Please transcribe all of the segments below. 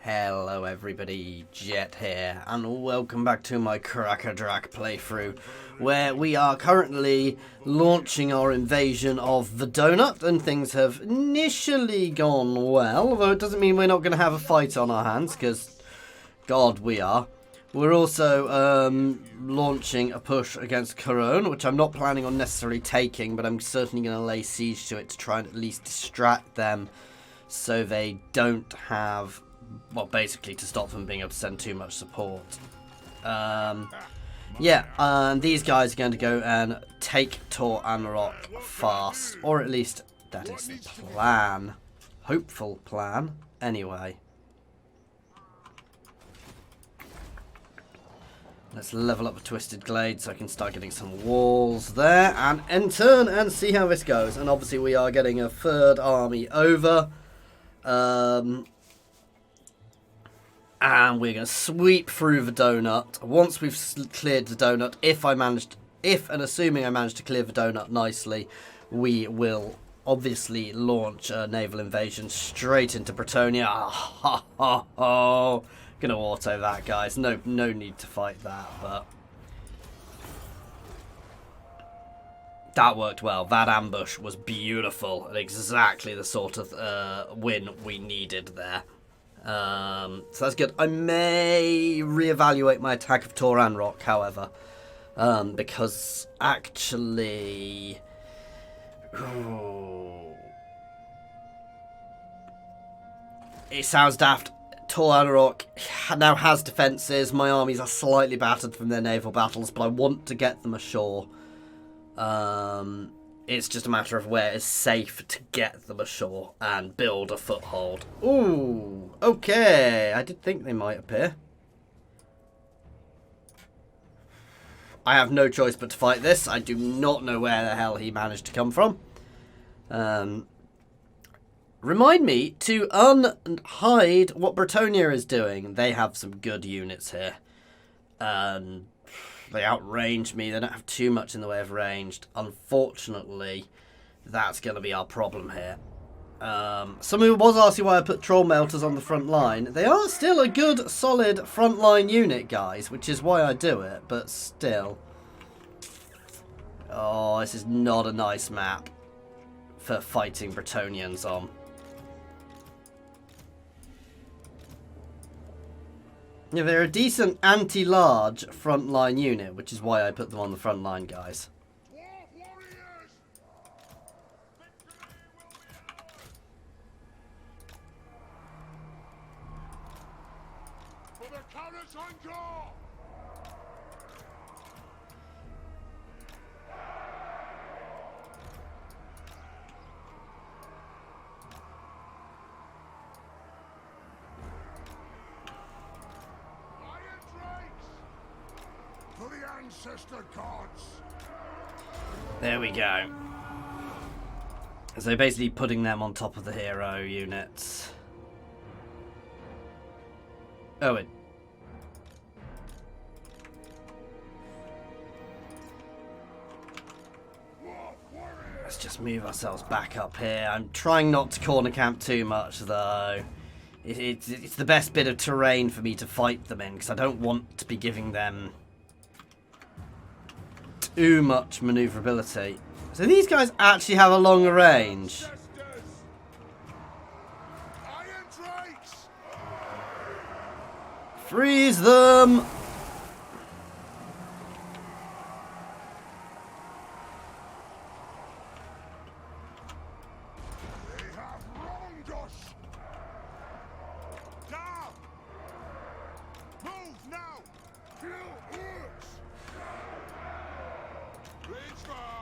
Hello everybody, Jet here, and welcome back to my Kraka Drak playthrough, where we are currently launching our invasion of the donut, and things have initially gone well, although it doesn't mean we're not going to have a fight on our hands, because, God, we are. We're also launching a push against Corone, which I'm not planning on necessarily taking, but I'm certainly going to lay siege to it to try and at least distract them so they don't have... well, basically to stop them being able to send too much support. Yeah, and these guys are going to go and take Tor and Rock fast. Or at least that is the plan. Hopeful plan. Anyway. Let's level up the Twisted Glade so I can start getting some walls there. And turn and see how this goes. And obviously we are getting a third army over. And we're going to sweep through the donut. Once we've cleared the donut, if and assuming I manage to clear the donut nicely, we will obviously launch a naval invasion straight into Bretonia. Gonna auto that, guys. No need to fight that, but that worked well. That ambush was beautiful and exactly the sort of win we needed there. So that's good. I may reevaluate my attack of Toran Rock, however, because actually, it sounds daft. Toran Rock now has defences. My armies are slightly battered from their naval battles, but I want to get them ashore. It's just a matter of where it's safe to get them ashore and build a foothold. Ooh, okay. I did think they might appear. I have no choice but to fight this. I do not know where the hell he managed to come from. Remind me to unhide what Bretonia is doing. They have some good units here. They outrange me. They don't have too much in the way of ranged. Unfortunately, that's going to be our problem here. Someone was asking why I put troll melters on the front line. They are still a good, solid frontline unit, guys, which is why I do it, but still. Oh, this is not a nice map for fighting Bretonians on. Yeah, they're a decent anti-large frontline unit, which is why I put them on the front line, guys. There we go. So basically putting them on top of the hero units. Oh, it. Let's just move ourselves back up here. I'm trying not to corner camp too much, though. It's the best bit of terrain for me to fight them in, because I don't want to be giving them too much maneuverability. So these guys actually have a longer range. Freeze them!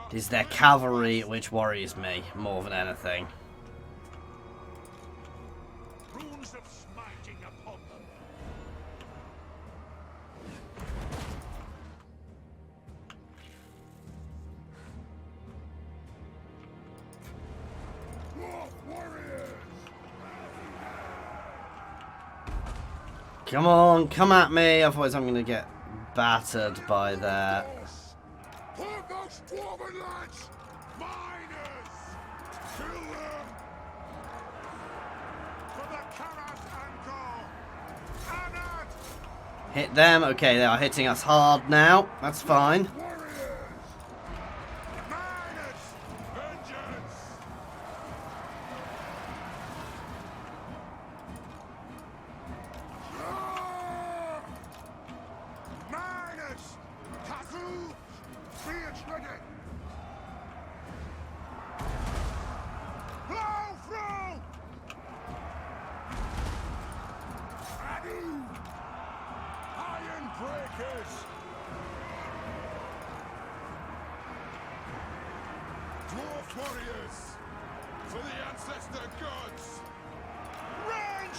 It is their cavalry which worries me more than anything. Runes of smiting upon them. Come on, come at me, otherwise I'm going to get battered by that. Hit them. Okay, they are hitting us hard now. That's fine.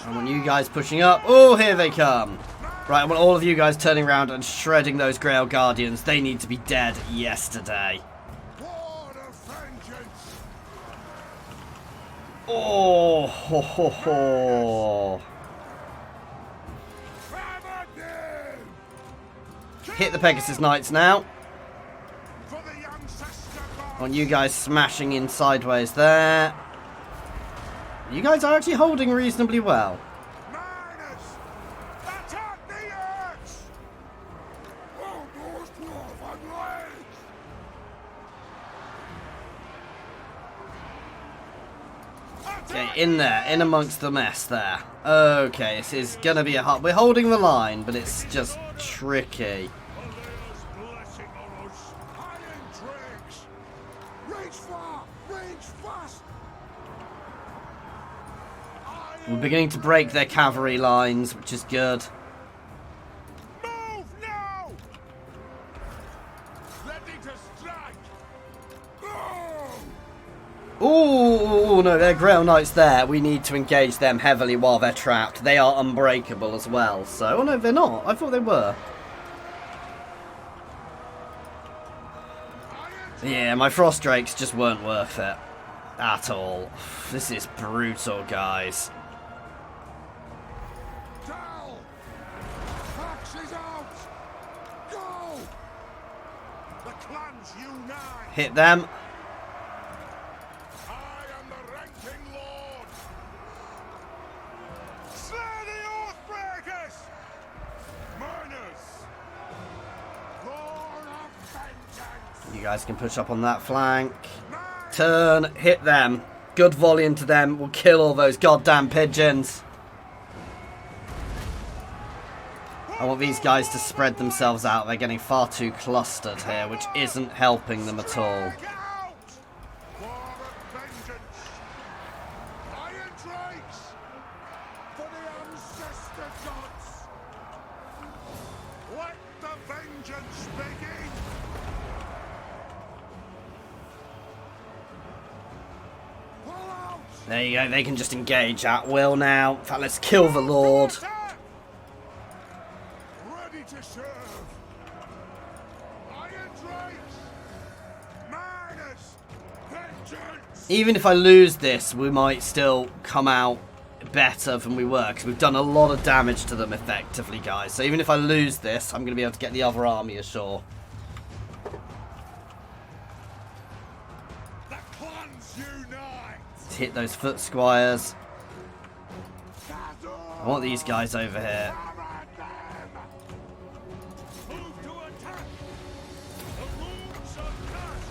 I want you guys pushing up. Oh, here they come. Right, I want all of you guys turning around and shredding those Grail Guardians. They need to be dead yesterday. Oh, ho, ho, ho. Hit the Pegasus Knights now. I want you guys smashing in sideways there. You guys are actually holding reasonably well. Okay, in there, in amongst the mess there. Okay, this is gonna be a hard... We're holding the line, but it's just tricky. We're beginning to break their cavalry lines, which is good. Move now! Ready to strike! Ooh, no, they're Grail Knights there. We need to engage them heavily while they're trapped. They are unbreakable as well. So, oh no, they're not. I thought they were. Yeah, my Frost Drakes just weren't worth it. At all. This is brutal, guys. Hit them. I am the ranking lord. Slay the Oathbreakers! Miners! Roar of vengeance! You guys can push up on that flank. Turn, hit them. Good volley into them. We'll kill all those goddamn pigeons. I want these guys to spread themselves out. They're getting far too clustered here, which isn't helping them at all. There you go, they can just engage at will now. In fact, let's kill the Lord. Ready to serve. Iron Drakes. Minus vengeance. Even if I lose this, we might still come out better than we were, because we've done a lot of damage to them effectively, guys. So even if I lose this, I'm going to be able to get the other army ashore. The clans unite. Let's hit those foot squires. I want these guys over here. Move to attack. The wounds are cast.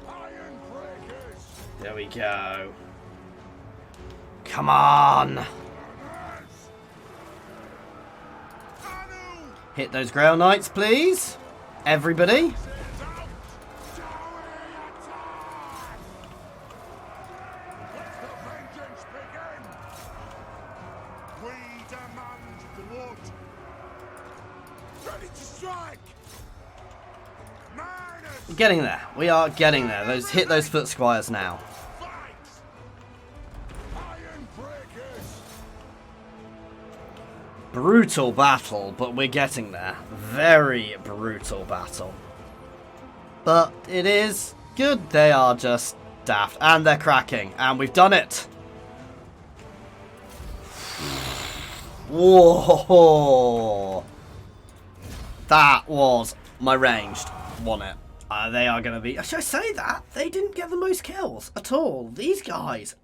Iron breakers. There we go. Come on. Hit those Grail Knights, please. Everybody. Getting there. We are getting there. Hit those foot squires now. Brutal battle, but we're getting there. Very brutal battle. But it is good. They are just daft. And they're cracking. And we've done it. Whoa. That was my ranged. Won it. They are going to be... Should I say that? They didn't get the most kills at all. These guys,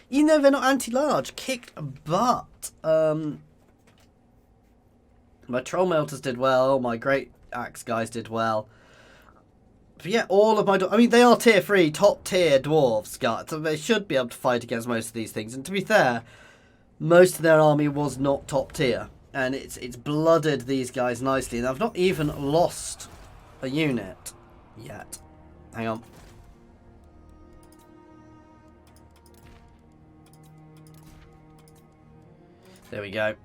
even though they're not anti-large, kicked butt. My troll melters did well. My great axe guys did well. But yeah, all of my... I mean, they are tier 3, top tier dwarves, guys. So they should be able to fight against most of these things. And to be fair, most of their army was not top tier. And it's blooded these guys nicely. And I've not even lost a unit yet. Hang on. There we go.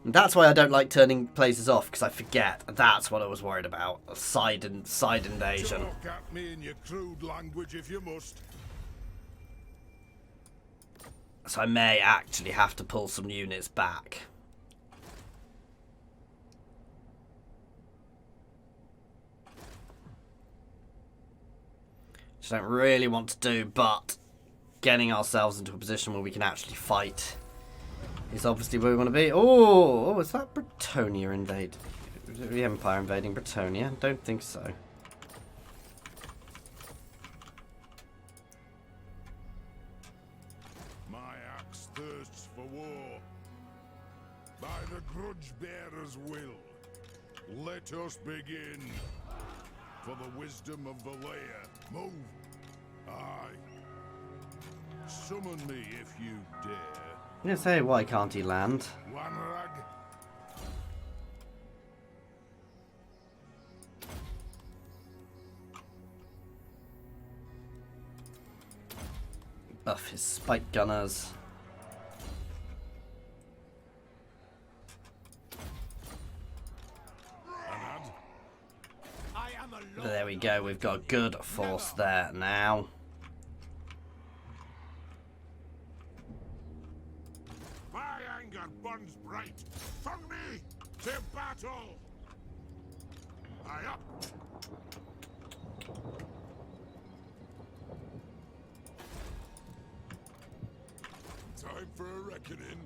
And that's why I don't like turning places off, because I forget. That's what I was worried about. A side invasion. Talk at me in your crude language if you must. So I may actually have to pull some units back. Which I don't really want to do, but getting ourselves into a position where we can actually fight is obviously where we want to be. Oh, is that Bretonia invade? Is it the Empire invading Bretonia? Don't think so. My axe thirsts for war. By the grudge bearer's will, let us begin. For the wisdom of Valea, move. Aye. Summon me if you dare. I'm gonna say, why can't he land? Wanrag. Buff his spike gunners. There we go, we've got a good force there now. My anger burns bright. From me to battle. Aye up. Time for a reckoning.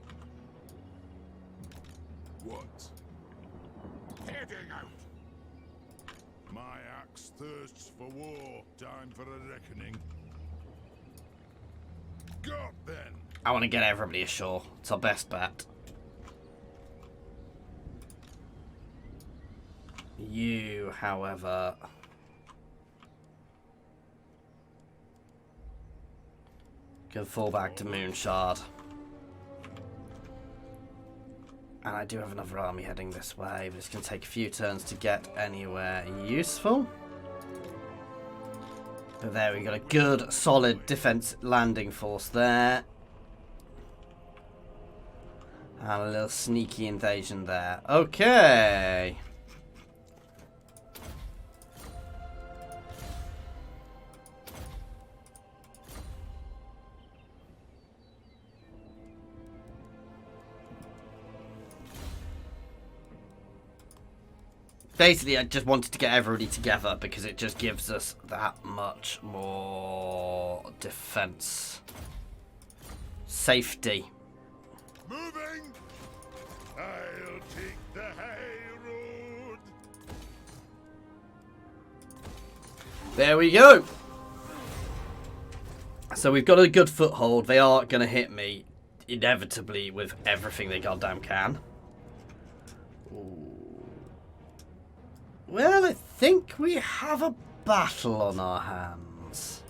What? Heading out. My axe thirsts for war. Time for a reckoning. Got then. I want to get everybody ashore. It's our best bet. You, however... can fall back to Moonshard. And I do have another army heading this way, but it's going to take a few turns to get anywhere useful. But there we got a good, solid defense landing force there. And a little sneaky invasion there. Okay. Basically, I just wanted to get everybody together because it just gives us that much more defense. Safety. Moving! I'll take the high road. There we go. So we've got a good foothold. They are going to hit me inevitably with everything they goddamn can. Ooh. Well, I think we have a battle on our hands.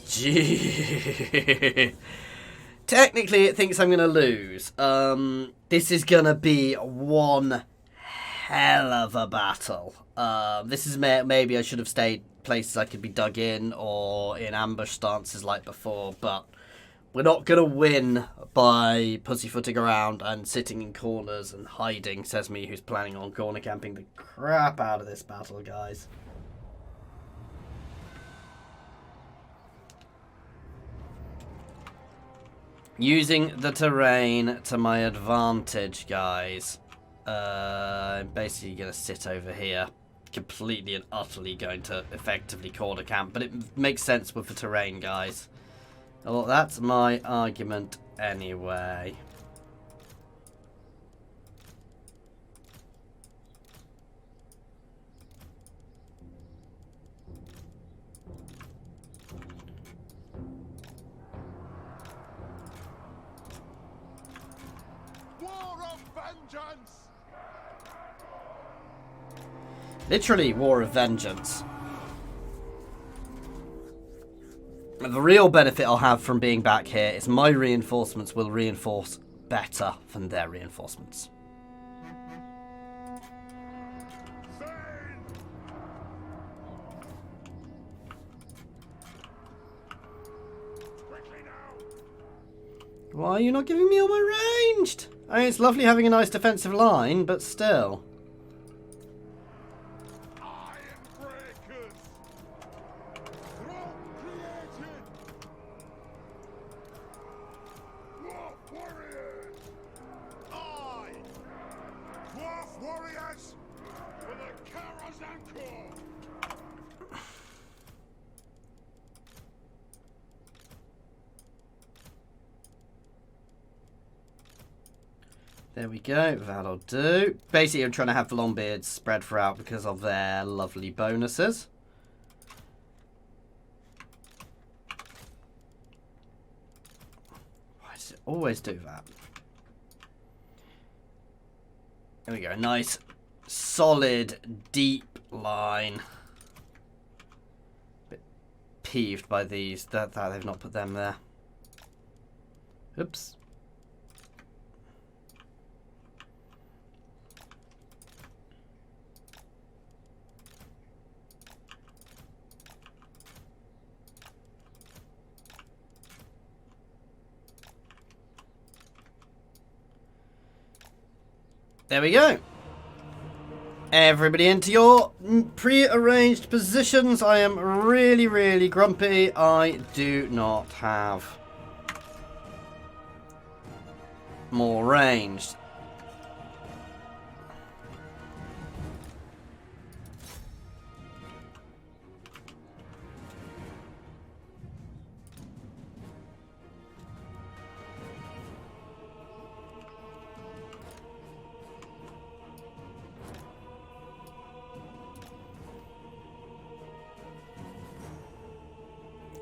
Gee. Technically, it thinks I'm going to lose. This is going to be one hell of a battle. This is maybe I should have stayed places I could be dug in or in ambush stances like before, but we're not going to win by pussyfooting around and sitting in corners and hiding, says me who's planning on corner camping the crap out of this battle, guys. Using the terrain to my advantage, guys. I'm basically going to sit over here. Completely and utterly going to effectively corner camp, but it makes sense with the terrain, guys. Well, that's my argument anyway. War of vengeance! Literally, war of vengeance. The real benefit I'll have from being back here is my reinforcements will reinforce better than their reinforcements. Why are you not giving me all my ranged? I mean, it's lovely having a nice defensive line, but still. There we go, that'll do. Basically, I'm trying to have the Longbeards spread throughout because of their lovely bonuses. Why does it always do that? There we go, nice, solid, deep line. Bit peeved by these, that they've not put them there. Oops. There we go. Everybody into your pre-arranged positions. I am really, really grumpy. I do not have more ranged.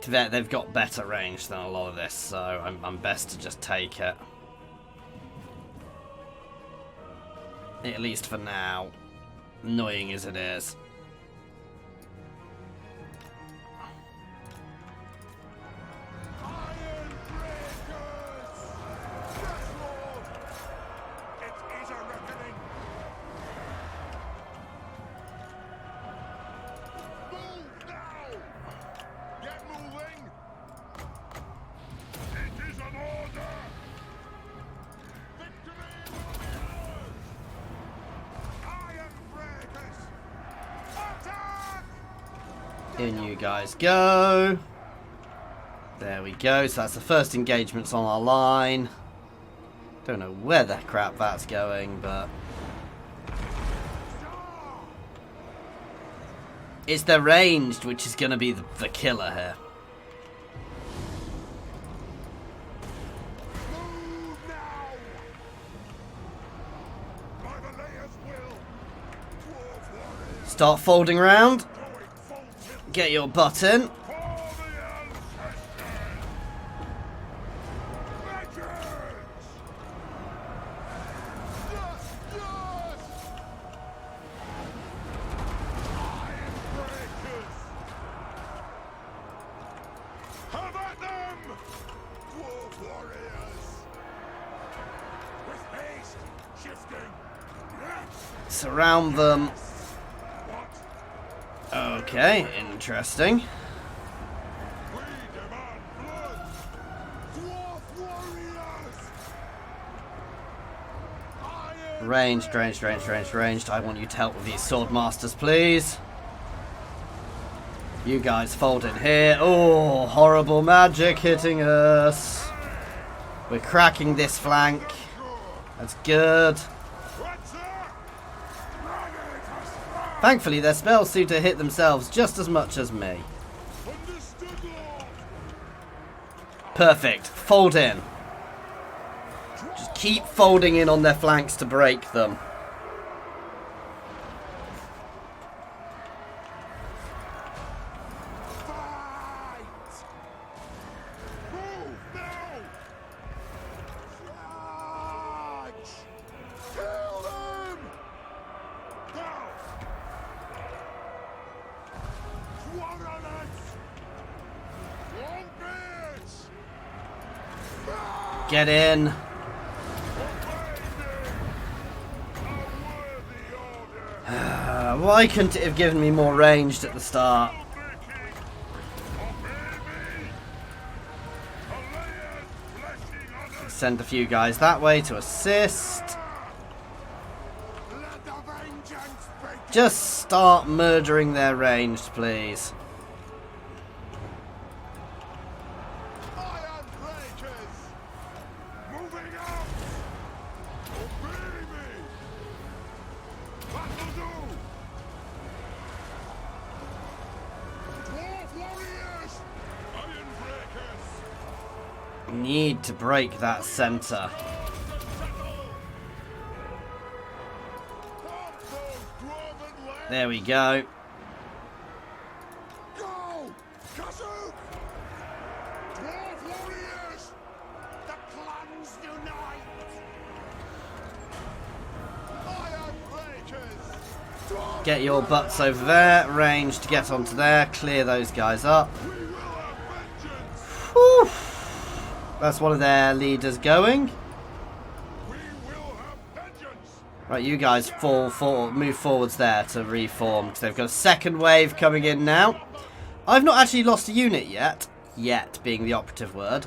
They've got better range than a lot of this, so I'm best to just take it. At least for now. Annoying as it is. In you guys go. There we go. So that's the first engagements on our line. Don't know where the crap that's going, but it's the ranged which is going to be the killer here. Start folding round. Get your butt in. Surround them. Okay, interesting. Ranged, ranged, ranged, ranged, ranged. I want you to help with these sword masters, please. You guys fold in here. Oh, horrible magic hitting us. We're cracking this flank. That's good. Thankfully, their spells seem to hit themselves just as much as me. Perfect. Fold in. Just keep folding in on their flanks to break them. Get in. Why couldn't it have given me more ranged at the start? Send a few guys that way to assist. Just start murdering their ranged, please. Need to break that center. There we go. Go! Dwarf warriors! The clans unite! Iron breakers! Get your butts over there. Range to get onto there. Clear those guys up. Whew. That's one of their leaders going. Right, you guys move forwards there to reform, because they've got a second wave coming in now. I've not actually lost a unit yet. Yet being the operative word.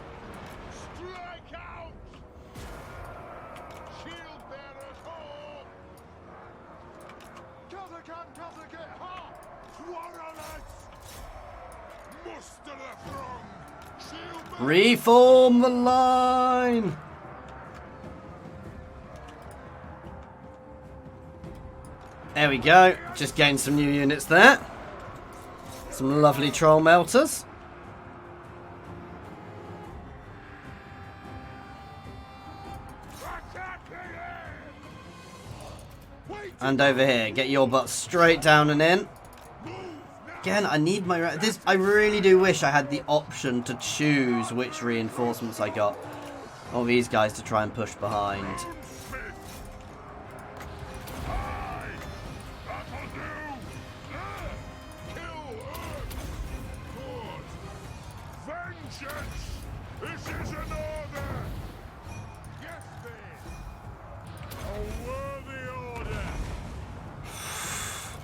Reform the line! There we go. Just gained some new units there. Some lovely troll melters. And over here, get your butt straight down and in. Again, I need my... I really do wish I had the option to choose which reinforcements I got. All these guys to try and push behind.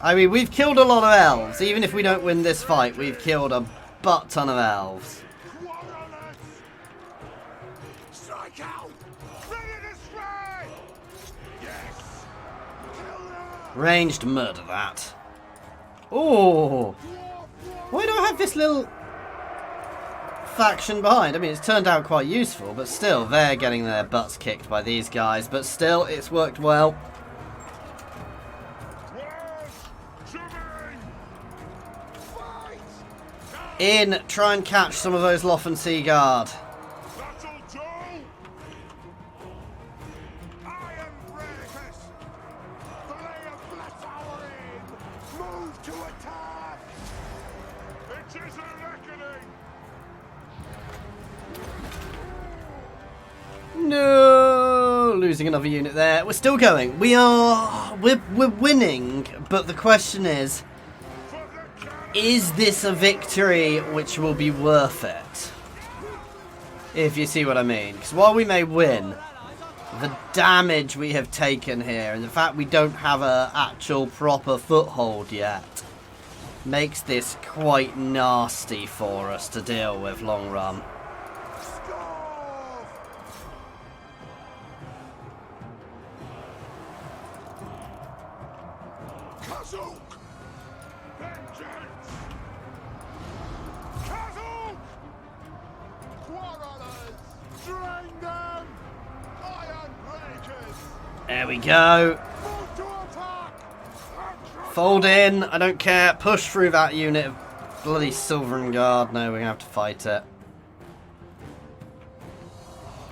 I mean, we've killed a lot of elves. Even if we don't win this fight, we've killed a butt ton of elves. Strike out! Ready to strike! Yes! Ranged murder that. Oh! Why do I have this little faction behind? I mean, it's turned out quite useful, but still, they're getting their butts kicked by these guys. But still, it's worked well. In, try and catch some of those Loffen Sea Guard. Move to attack! It is a reckoning! No, losing another unit there. We're still going. We're winning, but the question is this a victory which will be worth it? If you see what I mean. Because while we may win, the damage we have taken here and the fact we don't have an actual proper foothold yet makes this quite nasty for us to deal with long run. There we go. Fold in. I don't care. Push through that unit of bloody Silvern Guard. No, we're going to have to fight it.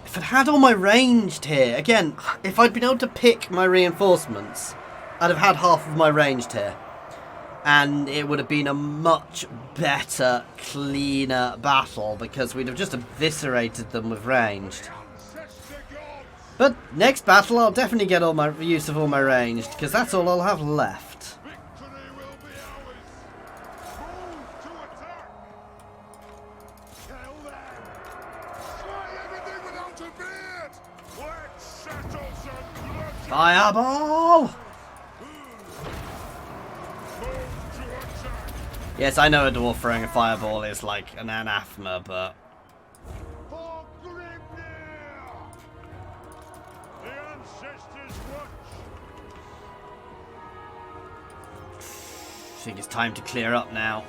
If I'd had all my ranged here. Again, if I'd been able to pick my reinforcements, I'd have had half of my ranged here. And it would have been a much better, cleaner battle because we'd have just eviscerated them with ranged. But next battle, I'll definitely get all my use of all my ranged, because that's all I'll have left. Try everything without a beam! Fireball! Yes, I know a dwarf throwing a fireball is like an anathema, but... I think it's time to clear up now.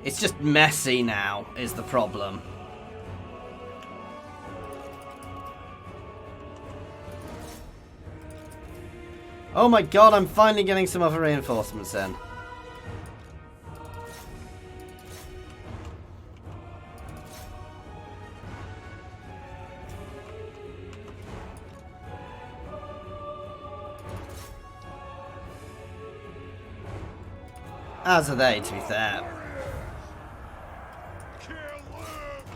It's just messy now, is the problem. Oh my god, I'm finally getting some other reinforcements in. As are they, to be fair.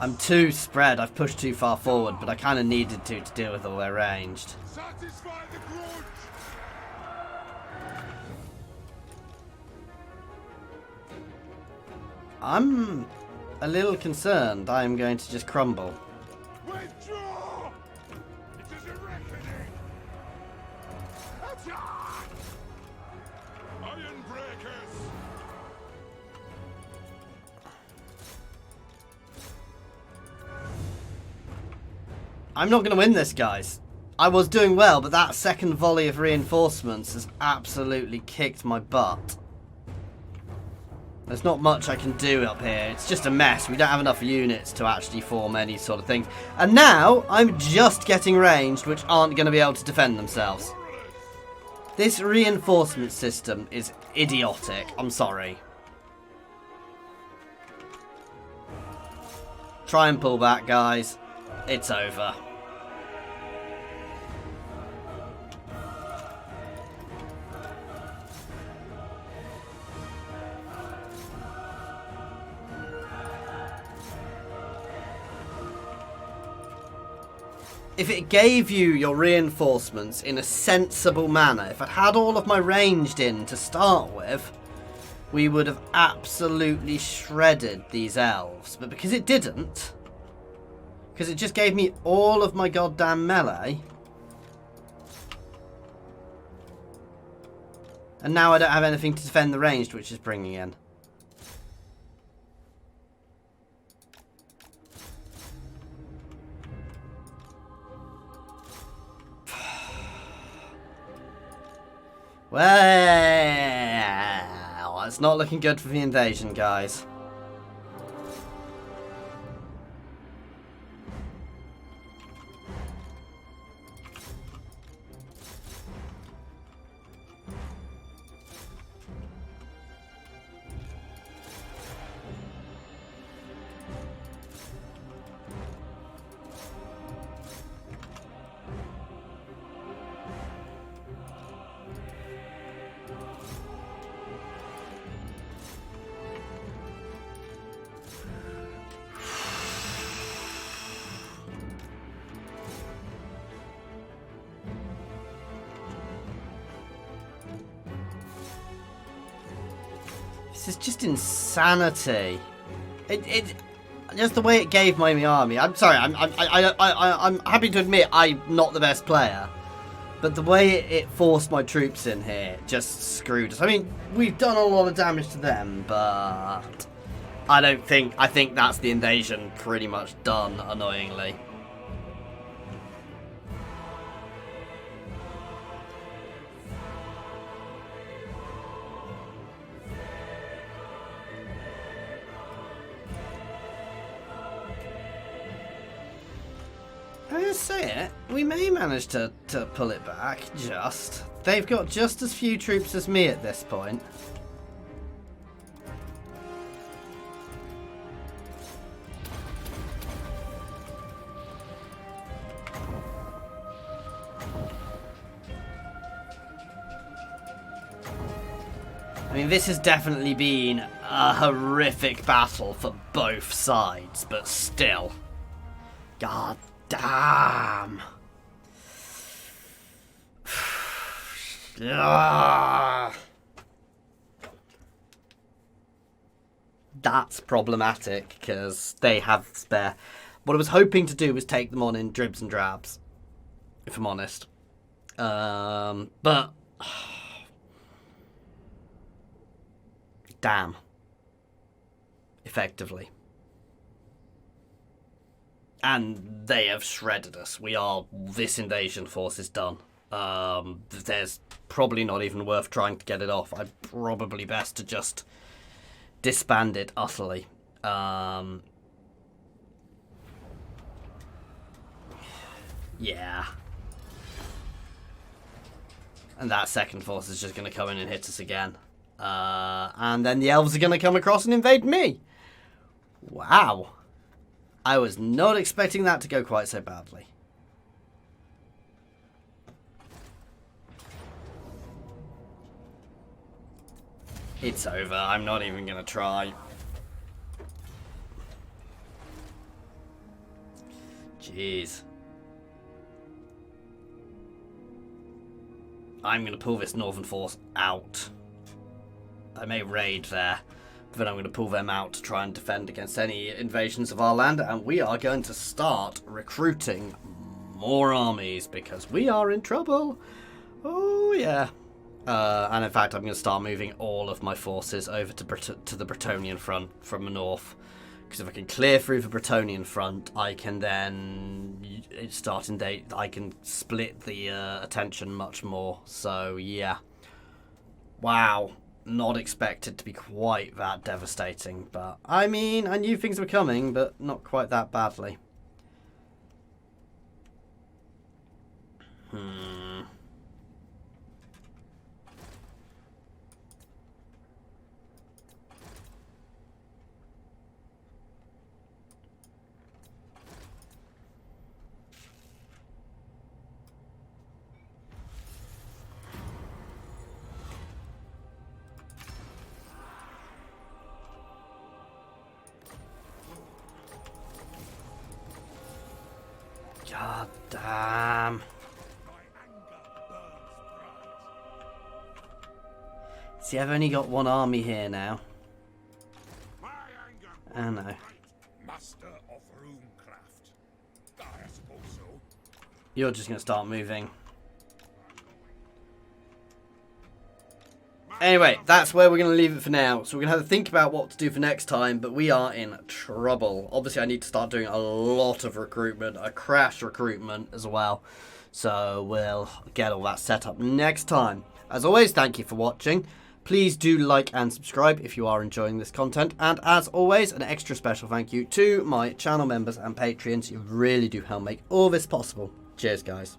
I'm too spread. I've pushed too far forward, but I kind of needed to deal with all their ranged. I'm a little concerned I am going to just crumble. Withdraw! It is a reckoning! Attack! Iron breakers! I'm not going to win this, guys. I was doing well, but that second volley of reinforcements has absolutely kicked my butt. There's not much I can do up here. It's just a mess. We don't have enough units to actually form any sort of thing. And now, I'm just getting ranged, which aren't going to be able to defend themselves. This reinforcement system is idiotic. I'm sorry. Try and pull back, guys. It's over. If it gave you your reinforcements in a sensible manner, if I had all of my ranged in to start with, we would have absolutely shredded these elves. But because it didn't, because it just gave me all of my goddamn melee, and now I don't have anything to defend the ranged, which is bringing in. Well, it's not looking good for the invasion, guys. This is just insanity. It just the way it gave my army. I'm sorry. I'm happy to admit I'm not the best player, but the way it forced my troops in here just screwed us. I mean, we've done a lot of damage to them, but I think that's the invasion pretty much done. Annoyingly. I just say it, we may manage to pull it back, just. They've got just as few troops as me at this point. I mean, this has definitely been a horrific battle for both sides, but still. God damn. That's problematic, because they have spare. What I was hoping to do was take them on in dribs and drabs, if I'm honest. But... damn. Effectively. And they have shredded us. This invasion force is done. There's probably not even worth trying to get it off. I'd probably best to just disband it utterly. Yeah. And that second force is just going to come in and hit us again. And then the elves are going to come across and invade me. Wow. I was not expecting that to go quite so badly. It's over. I'm not even going to try. Jeez. I'm going to pull this northern force out. I may raid there, but then I'm going to pull them out to try and defend against any invasions of our land, and we are going to start recruiting more armies, because we are in trouble. Oh, yeah. And in fact, I'm going to start moving all of my forces over to the Bretonnian front from the north. Because if I can clear through the Bretonnian front, I can then I can split the attention much more. So, yeah. Wow. Not expected to be quite that devastating. But, I mean, I knew things were coming, but not quite that badly. God damn. See, I've only got one army here now. I know. Master of runecraft. I suppose so. You're just going to start moving. Anyway, that's where we're going to leave it for now. So we're going to have to think about what to do for next time, but we are in trouble. Obviously, I need to start doing a lot of recruitment, a crash recruitment as well. So we'll get all that set up next time. As always, thank you for watching. Please do like and subscribe if you are enjoying this content. And as always, an extra special thank you to my channel members and Patreons. You really do help make all this possible. Cheers, guys.